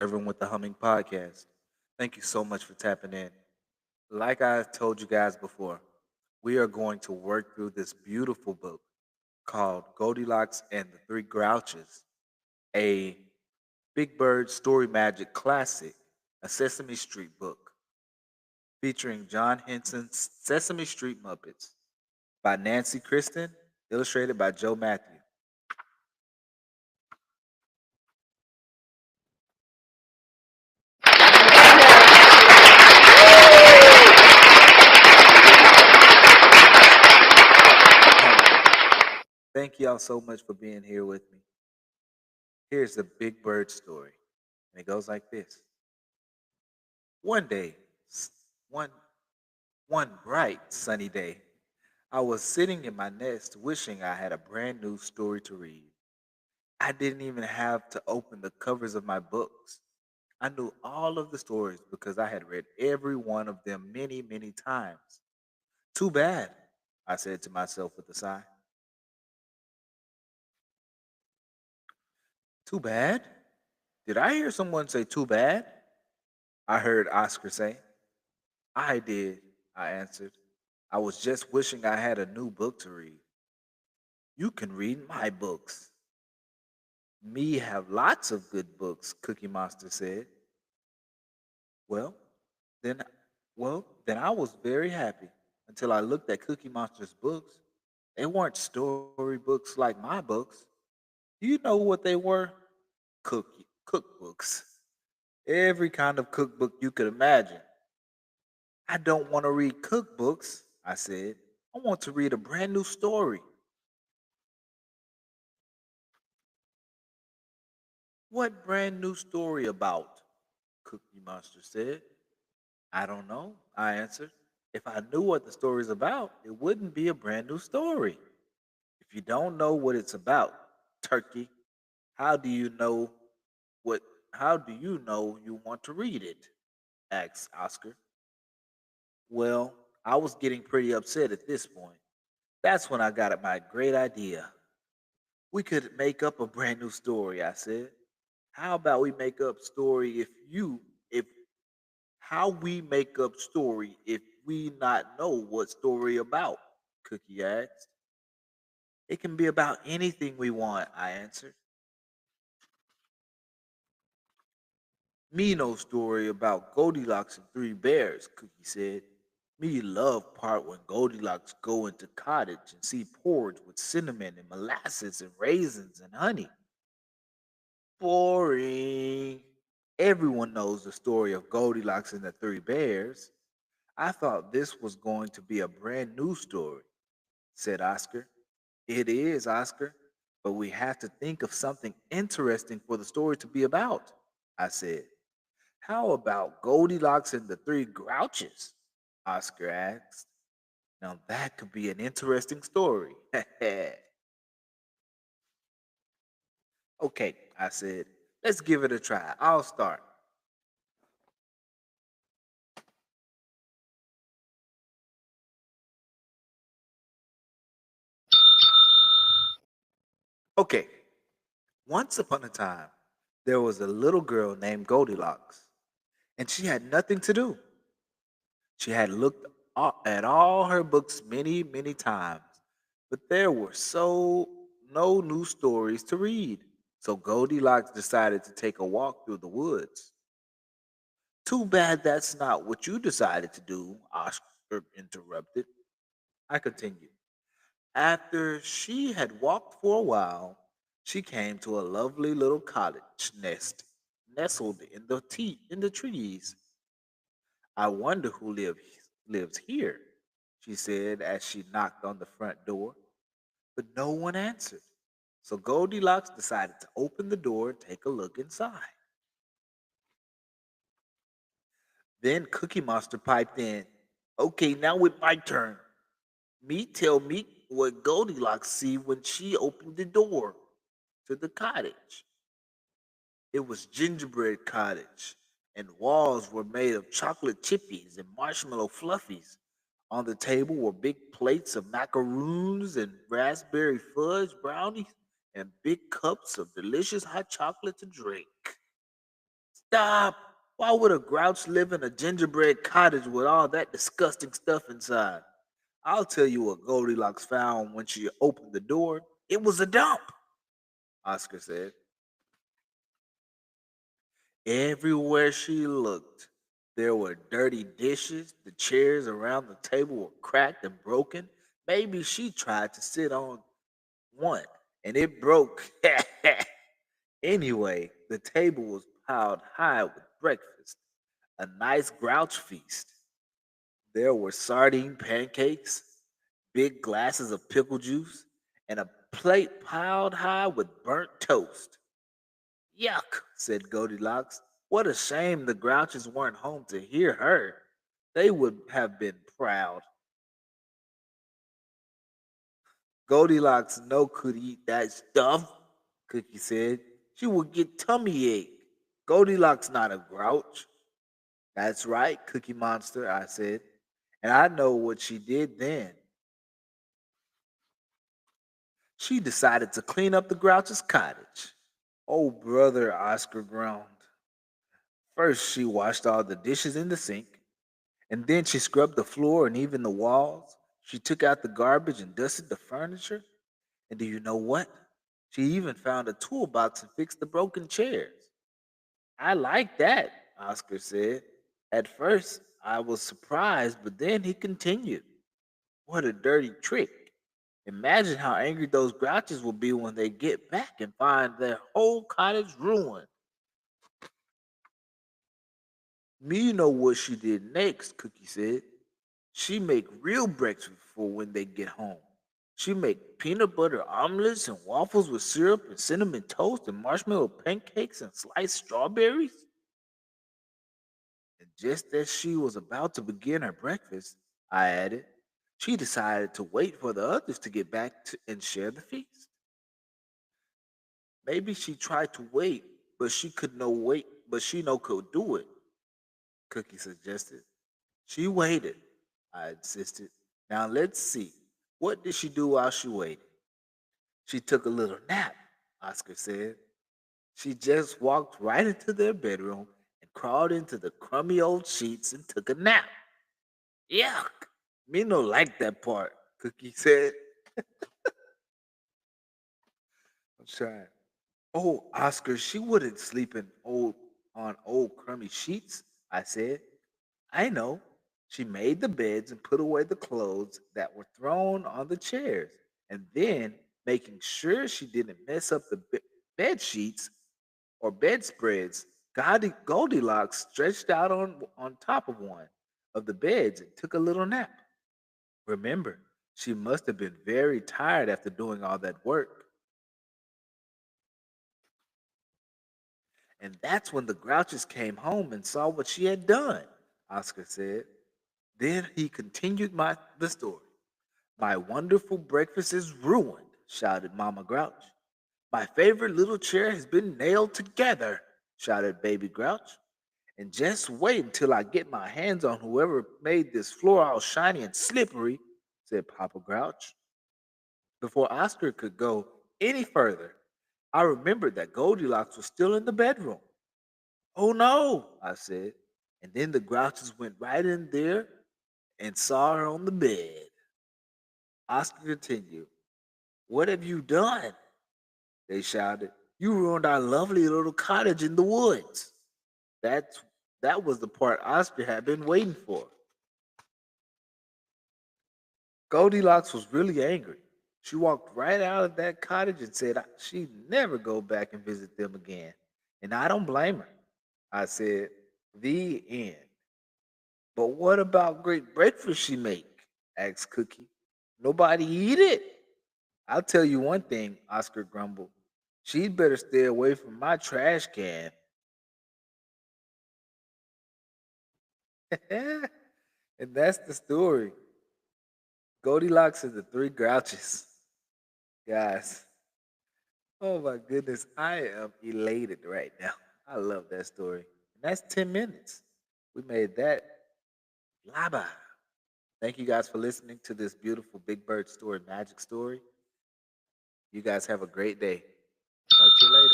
Everyone with the Humming Podcast. Thank you so much for tapping in. Like I told you guys before, we are going to work through this beautiful book called Goldilocks and the Three Grouches, a Big Bird Story Magic classic, a Sesame Street book featuring John Henson's Sesame Street Muppets by Nancy Kristen, illustrated by Joe Matthew. Thank y'all so much for being here with me. Here's the Big Bird story, and it goes like this. One day, s- one one bright sunny day, I was sitting in my nest wishing I had a brand new story to read. I didn't even have to open the covers of my books. I knew all of the stories because I had read every one of them many, many times. Too bad, I said to myself with a sigh. Too bad? Did I hear someone say too bad? I heard Oscar say. I did, I answered. I was just wishing I had a new book to read. You can read my books. Me have lots of good books, Cookie Monster said. Well, then then I was very happy until I looked at Cookie Monster's books. They weren't storybooks like my books. Do you know what they were? Cookbooks. Every kind of cookbook you could imagine. I don't want to read cookbooks, I said. I want to read a brand new story. What brand new story about? Cookie Monster said. I don't know, I answered. If I knew what the story's about, it wouldn't be a brand new story. If you don't know what it's about, Turkey, how do you know what how do you know you want to read it? Asked Oscar. Well, I was getting pretty upset at this point. That's when I got my great idea. We could make up a brand new story, I said. How about we make up story if how we make up story if we not know what story about? Cookie asked. It can be about anything we want, I answered. Me no story about Goldilocks and Three Bears, Cookie said. Me love part when Goldilocks go into cottage and see porridge with cinnamon and molasses and raisins and honey. Boring. Everyone knows the story of Goldilocks and the Three Bears. I thought this was going to be a brand new story, said Oscar. It is, Oscar, but we have to think of something interesting for the story to be about, I said. How about Goldilocks and the Three Grouches? Oscar asked. Now that could be an interesting story. Okay, I said. Let's give it a try. I'll start. Okay, once upon a time, there was a little girl named Goldilocks, and she had nothing to do. She had looked at all her books many, many times, but there were no new stories to read. So Goldilocks decided to take a walk through the woods. Too bad that's not what you decided to do, Oscar interrupted. I continued. After she had walked for a while, she came to a lovely little cottage nest nestled in the trees. I wonder who lives here, she said as she knocked on the front door. But no one answered. So Goldilocks decided to open the door and take a look inside. Then Cookie Monster piped in. Okay, now it's my turn. Me tell me what Goldilocks see when she opened the door to the cottage. It was gingerbread cottage, and walls were made of chocolate chippies and marshmallow fluffies. On the table were big plates of macaroons and raspberry fudge brownies and big cups of delicious hot chocolate to drink. Stop! Why would a grouch live in a gingerbread cottage with all that disgusting stuff inside? I'll tell you what Goldilocks found when she opened the door. It was a dump, Oscar said. Everywhere she looked, there were dirty dishes. The chairs around the table were cracked and broken. Maybe she tried to sit on one and it broke. Anyway, the table was piled high with breakfast, a nice grouch feast. There were sardine pancakes, big glasses of pickle juice, and a plate piled high with burnt toast. Yuck, said Goldilocks. What a shame the Grouches weren't home to hear her. They would have been proud. Goldilocks no could eat that stuff, Cookie said. She would get tummy ache. Goldilocks not a grouch. That's right, Cookie Monster, I said. And I know what she did then. She decided to clean up the Grouch's cottage. Oh, brother, Oscar groaned. First, she washed all the dishes in the sink, and then she scrubbed the floor and even the walls. She took out the garbage and dusted the furniture. And do you know what? She even found a toolbox and fixed the broken chairs. I like that, Oscar said. At first, I was surprised, but then he continued. What a dirty trick. Imagine how angry those grouches will be when they get back and find their whole cottage ruined. Me know what she did next, Cookie said. She make real breakfast for when they get home. She make peanut butter omelets and waffles with syrup and cinnamon toast and marshmallow pancakes and sliced strawberries. And just as she was about to begin her breakfast, I added, she decided to wait for the others to get back and share the feast. Maybe she tried to wait, but she could no wait, but she no could do it, Cookie suggested. She waited, I insisted. Now let's see. What did she do while she waited? She took a little nap, Oscar said. She just walked right into their bedroom and crawled into the crummy old sheets and took a nap. Yuck! Me no like that part, Cookie said. I'm trying. Oh, Oscar, she wouldn't sleep in old crummy sheets, I said. I know. She made the beds and put away the clothes that were thrown on the chairs. And then, making sure she didn't mess up the bed sheets or bedspreads, Goldilocks stretched out on top of one of the beds and took a little nap. Remember, she must have been very tired after doing all that work. And that's when the Grouches came home and saw what she had done, Oscar said. Then he continued the story. My wonderful breakfast is ruined, shouted Mama Grouch. My favorite little chair has been nailed together, shouted Baby Grouch. And just wait until I get my hands on whoever made this floor all shiny and slippery, said Papa Grouch. Before Oscar could go any further, I remembered that Goldilocks was still in the bedroom. Oh no, I said. And then the Grouches went right in there and saw her on the bed. Oscar continued, what have you done? They shouted. You ruined our lovely little cottage in the woods. That's that was the part Oscar had been waiting for. Goldilocks was really angry. She walked right out of that cottage and said she'd never go back and visit them again. And I don't blame her. I said, the end. But what about great breakfast she make? Asked Cookie. Nobody eat it. I'll tell you one thing, Oscar grumbled. She'd better stay away from my trash can. And that's the story. Goldilocks and the Three Grouches. Guys, oh my goodness, I am elated right now. I love that story. And that's 10 minutes. We made that fly by. Thank you guys for listening to this beautiful Big Bird story, magic story. You guys have a great day. Talk to you later.